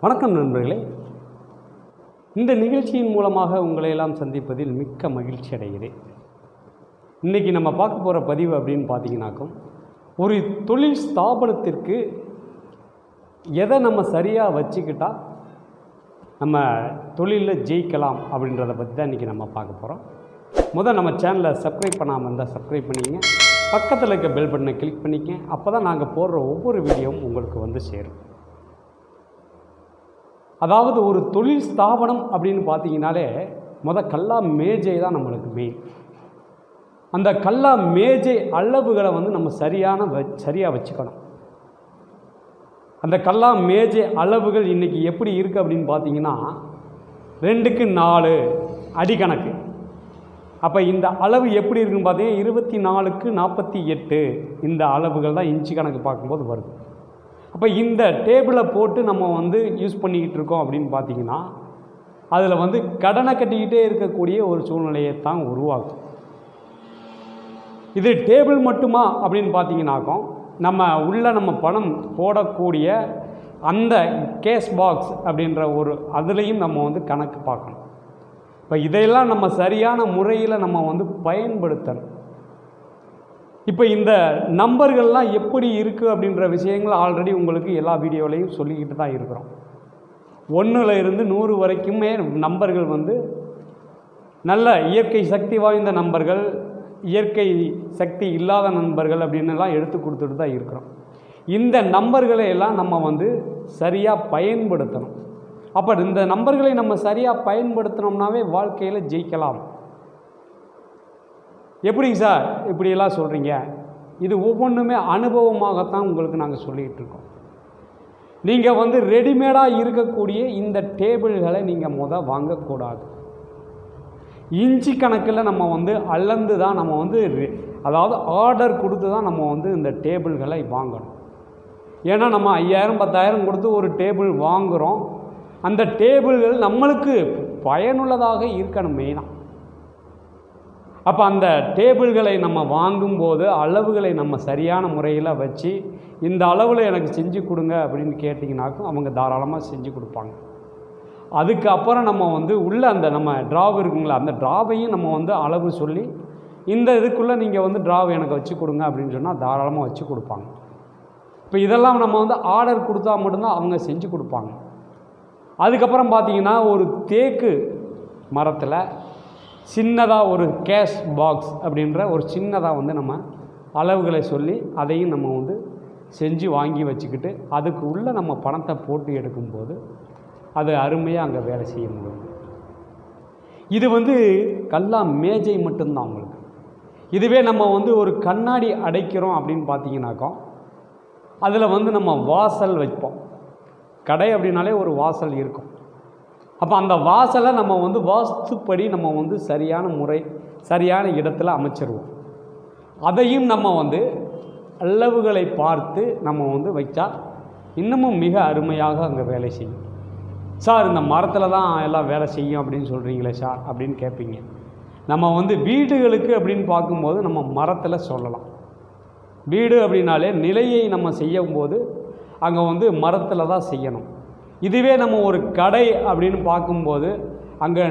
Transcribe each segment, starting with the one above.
வணக்கம் நண்பர்களே. இந்த நிகழ்ச்சியின் மூலமாக உங்களை எல்லாம் சந்திப்பதில் மிக்க மகிழ்ச்சி அடைகிறேன். இன்றைக்கி நம்ம பார்க்க போகிற பதிவு அப்படின்னு பார்த்தீங்கன்னாக்கும், ஒரு தொழில் ஸ்தாபனத்திற்கு எதை நம்ம சரியாக வச்சுக்கிட்டால் நம்ம தொழிலில் ஜெயிக்கலாம் அப்படின்றத பற்றி தான் இன்றைக்கி நம்ம பார்க்க போகிறோம். முதல் நம்ம சேனலை சப்ஸ்கிரைப் பண்ணாமல் இருந்தால் சப்ஸ்கிரைப் பண்ணிங்க, பக்கத்தில் இருக்க பெல் பட்டனை கிளிக் பண்ணிக்க. அப்போ தான் நாங்கள் போடுற ஒவ்வொரு வீடியோவும் உங்களுக்கு வந்து சேரும். அதாவது ஒரு தொழில் ஸ்தாபனம் அப்படின்னு பார்த்தீங்கன்னாலே கல்லா மேஜை தான் நம்மளுக்கு மெயின். அந்த கல்லா மேஜை அளவுகளை வந்து நம்ம சரியாக வச்சுக்கணும். அந்த கல்லா மேஜை அளவுகள் இன்றைக்கி எப்படி இருக்குது அப்படின்னு பார்த்தீங்கன்னா 2க்கு 4 அடிக்கணக்கு. அப்போ இந்த அளவு எப்படி இருக்குன்னு பார்த்தீங்கன்னா 24க்கு 48 இந்த அளவுகள் தான் இன்ச்சு கணக்கு பார்க்கும்போது வருது. அப்போ இந்த டேபிளை போட்டு நம்ம வந்து யூஸ் பண்ணிக்கிட்டு இருக்கோம் அப்படின்னு பார்த்தீங்கன்னா அதில் வந்து கடனை கட்டிக்கிட்டே இருக்கக்கூடிய ஒரு சூழ்நிலையை தான் உருவாக்கும். இது டேபிள் மட்டுமா அப்படின்னு பார்த்தீங்கன்னாக்கும், நம்ம பணம் போடக்கூடிய அந்த கேஷ் பாக்ஸ் அப்படின்ற ஒரு அதுலேயும் நம்ம வந்து கணக்கு பார்க்கணும். இப்போ இதையெல்லாம் நம்ம சரியான முறையில் நம்ம வந்து பயன்படுத்தணும். இப்போ இந்த நம்பர்கள்லாம் எப்படி இருக்குது அப்படின்ற விஷயங்கள் ஆல்ரெடி உங்களுக்கு எல்லா வீடியோலையும் சொல்லிக்கிட்டு தான் இருக்கிறோம். 1ல் இருந்து 100 வரைக்குமே நம்பர்கள் வந்து நல்ல இயற்கை சக்தி வாய்ந்த நம்பர்கள், இயற்கை சக்தி இல்லாத நம்பர்கள் அப்படின்னுலாம் எடுத்து கொடுத்துட்டு தான் இருக்கிறோம். இந்த நம்பர்களை எல்லாம் நம்ம வந்து சரியாக பயன்படுத்தணும். அப்போ இந்த நம்பர்களை நம்ம சரியாக பயன்படுத்தினோம்னாவே வாழ்க்கையில் ஜெயிக்கலாம். எப்படிங்க சார் இப்படியெல்லாம் சொல்கிறீங்க? இது ஒவ்வொன்றுமே அனுபவமாகத்தான் உங்களுக்கு நாங்கள் சொல்லிகிட்டு இருக்கோம். நீங்கள் வந்து ரெடிமேடாக இருக்கக்கூடிய இந்த டேபிள்களை நீங்கள் வாங்கக்கூடாது. இன்ச்சு கணக்கில் நம்ம வந்து அளந்து தான் நம்ம வந்து அதாவது ஆர்டர் கொடுத்து தான் நம்ம வந்து இந்த டேபிள்களை வாங்கணும். ஏன்னா நம்ம 5000 10,000 கொடுத்து ஒரு டேபிள் வாங்குகிறோம். அந்த டேபிள்கள் நம்மளுக்கு பயனுள்ளதாக இருக்கணும் மெயினாக. அப்போ அந்த டேபிள்களை நம்ம வாங்கும்போது அளவுகளை நம்ம சரியான முறையில் வச்சு இந்த அளவில் எனக்கு செஞ்சு கொடுங்க அப்படின்னு கேட்டிங்கனாக்கும் அவங்க தாராளமாக செஞ்சு கொடுப்பாங்க. அதுக்கப்புறம் நம்ம வந்து உள்ள அந்த நம்ம ட்ராவ் இருக்குங்களா, அந்த ட்ராவையும் நம்ம வந்து அளவு சொல்லி இந்த இதுக்குள்ளே நீங்கள் வந்து ட்ராவ் எனக்கு வச்சு கொடுங்க அப்படின்னு சொன்னால் தாராளமாக வச்சு கொடுப்பாங்க. இப்போ இதெல்லாம் நம்ம வந்து ஆர்டர் கொடுத்தா மட்டும்தான் அவங்க செஞ்சு கொடுப்பாங்க. அதுக்கப்புறம் பார்த்திங்கன்னா ஒரு தேக்கு மரத்தில் சின்னதாக ஒரு கேஷ் பாக்ஸ் அப்படின்ற ஒரு சின்னதாக வந்து நம்ம அளவுகளை சொல்லி அதையும் நம்ம வந்து செஞ்சு வாங்கி வச்சுக்கிட்டு அதுக்கு உள்ளே நம்ம பணத்தை போட்டு எடுக்கும்போது அது அருமையாக அங்கே வேலை செய்ய முடியும். இது வந்து கல்லா மேஜை மட்டும்தான் உங்களுக்கு. இதுவே நம்ம வந்து ஒரு கண்ணாடி அடைக்கிறோம் அப்படின்னு பார்த்தீங்கன்னாக்கா அதில் வந்து நம்ம வாசல் வைப்போம். கடை அப்படின்னாலே ஒரு வாசல் இருக்கும். அப்போ அந்த வாசலை நம்ம வந்து வாஸ்துப்படி நம்ம வந்து சரியான இடத்துல அமைச்சிருவோம். அதையும் நம்ம வந்து அளவுகளை பார்த்து நம்ம வந்து வைச்சா இன்னமும் மிக அருமையாக அங்கே வேலை செய்யும். சார் இந்த மரத்தில் தான் எல்லாம் வேலை செய்யும் அப்படின்னு சொல்கிறீங்களே சார் அப்படின்னு கேட்பீங்க. நம்ம வந்து வீடுகளுக்கு அப்படின்னு பார்க்கும்போது நம்ம மரத்தில் சொல்லலாம். வீடு அப்படின்னாலே நிலையை நம்ம செய்யும்போது அங்கே வந்து மரத்தில் தான் செய்யணும். இதுவே நம்ம ஒரு கடை அப்படின்னு பார்க்கும்போது அங்கே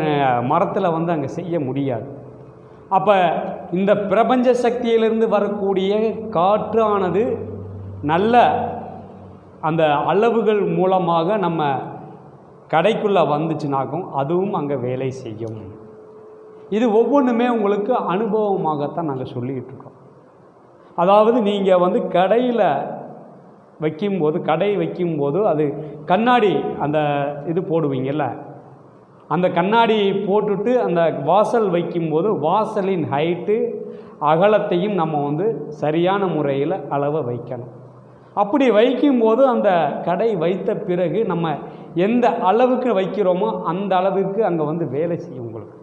மரத்தில் வந்து அங்கே செய்ய முடியாது. அப்போ இந்த பிரபஞ்ச சக்தியிலிருந்து வரக்கூடிய காற்றானது நல்ல அந்த அளவுகள் மூலமாக நம்ம கடைக்குள்ளே வந்துச்சுனாக்கும் அதுவும் அங்கே வேலை செய்யும். இது ஒவ்வொன்றுமே உங்களுக்கு அனுபவமாகத்தான் நாங்கள் சொல்லிக்கிட்டு இருக்கோம். அதாவது நீங்கள் வந்து கடை வைக்கும்போது அது கண்ணாடி அந்த இது போடுவீங்கள்ல, அந்த கண்ணாடி போட்டுட்டு அந்த வாசல் வைக்கும்போது வாசலின் ஹைட்டு அகலத்தையும் நம்ம வந்து சரியான முறையில் அளவை வைக்கணும். அப்படி வைக்கும்போது அந்த கடை வைத்த பிறகு நம்ம எந்த அளவுக்கு வைக்கிறோமோ அந்த அளவுக்கு அங்கே வந்து வேலை செய்யும். உங்களுக்கு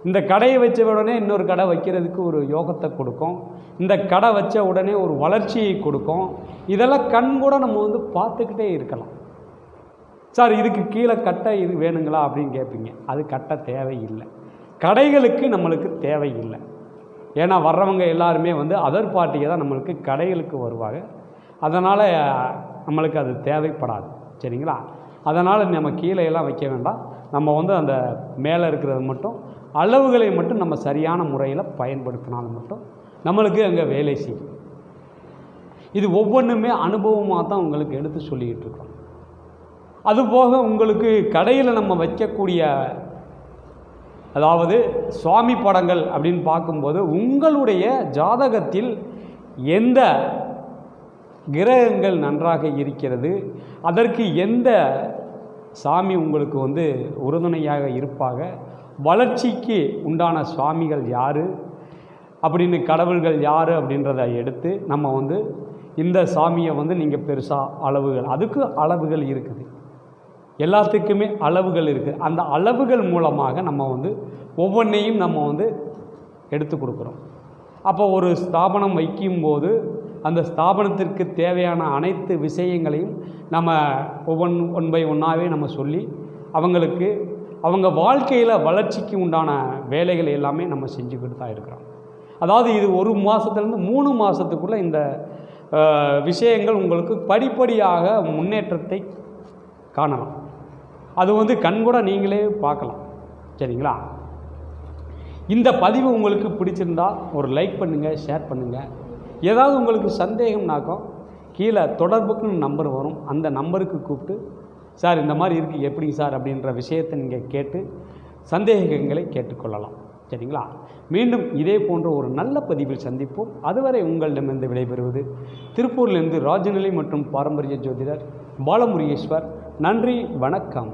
இந்த கடையை வச்ச உடனே இன்னொரு கடை வைக்கிறதுக்கு ஒரு யோகத்தை கொடுக்கும். இந்த கடை வச்ச உடனே ஒரு வளர்ச்சியை கொடுக்கும். இதெல்லாம் கண் கூட நம்ம வந்து பார்த்துக்கிட்டே இருக்கலாம். சார் இதுக்கு கீழே கட்டை இது வேணுங்களா அப்படின்னு கேட்பீங்க. அது கட்டை தேவையில்லை. கடைகளுக்கு நம்மளுக்கு தேவையில்லை. ஏன்னா வர்றவங்க எல்லாருமே வந்து அதர் பார்ட்டிக்கு தான் நம்மளுக்கு கடைகளுக்கு வருவாங்க. அதனால் நம்மளுக்கு அது தேவைப்படாது. சரிங்களா? அதனால் நம்ம கீழே எல்லாம் வைக்க வேண்டாம். நம்ம வந்து அந்த மேலே இருக்கிறது மட்டும் அளவுகளை மட்டும் நம்ம சரியான முறையில் பயன்படுத்தினால் மட்டும் நம்மளுக்கு அங்கே வேலை செய்யும். இது ஒவ்வொன்றுமே அனுபவமாக தான் உங்களுக்கு எடுத்து சொல்லிக்கிட்டு இருக்கோம். அதுபோக உங்களுக்கு கடையில் நம்ம வைக்கக்கூடிய அதாவது சுவாமி படங்கள் அப்படின்னு பார்க்கும்போது உங்களுடைய ஜாதகத்தில் எந்த கிரகங்கள் நன்றாக இருக்கிறது, அதற்கு எந்த சாமி உங்களுக்கு வந்து உறுதுணையாக இருப்பாங்க, வளர்ச்சிக்கு உண்டான சுவாமிகள் யார் அப்படின்னு கடவுள்கள் யார் அப்படின்றத எடுத்து நம்ம வந்து இந்த சாமியை வந்து நீங்கள் பெருசாக அளவுகள், அதுக்கு அளவுகள் இருக்குது, எல்லாத்துக்குமே அளவுகள் இருக்குது. அந்த அளவுகள் மூலமாக நம்ம வந்து ஒவ்வொன்றையும் நம்ம வந்து எடுத்து கொடுக்குறோம். அப்போ ஒரு ஸ்தாபனம் வைக்கும்போது அந்த ஸ்தாபனத்திற்கு தேவையான அனைத்து விஷயங்களையும் நம்ம ஒன் பை ஒன்றாவே நம்ம சொல்லி அவங்களுக்கு அவங்க வாழ்க்கையில் வளர்ச்சிக்கு உண்டான வேலைகள் எல்லாமே நம்ம செஞ்சுக்கிட்டு தான் இருக்கிறோம். அதாவது இது 1 மாதத்துலேருந்து 3 மாதத்துக்குள்ளே இந்த விஷயங்கள் உங்களுக்கு படிப்படியாக முன்னேற்றத்தை காணலாம். அது வந்து கண்கூட நீங்களே பார்க்கலாம். சரிங்களா? இந்த பதிவு உங்களுக்கு பிடிச்சிருந்தா ஒரு லைக் பண்ணுங்கள், ஷேர் பண்ணுங்கள். ஏதாவது உங்களுக்கு சந்தேகம்னாக்கோ கீழே தொடர்புக்குன்னு நம்பர் வரும், அந்த நம்பருக்கு கூப்பிட்டு சார் இந்த மாதிரி இருக்குது எப்படிங்க சார் அப்படின்ற விஷயத்தை நீங்கள் கேட்டு சந்தேகங்களை கேட்டுக்கொள்ளலாம். சரிங்களா? மீண்டும் இதே போன்ற ஒரு நல்ல பதிவில் சந்திப்போம். அதுவரை உங்களிடமிருந்து விடைபெறுவது திருப்பூரிலிருந்து ராஜநிலை மற்றும் பாரம்பரிய ஜோதிடர் பாலமுருகேஸ்வர். நன்றி, வணக்கம்.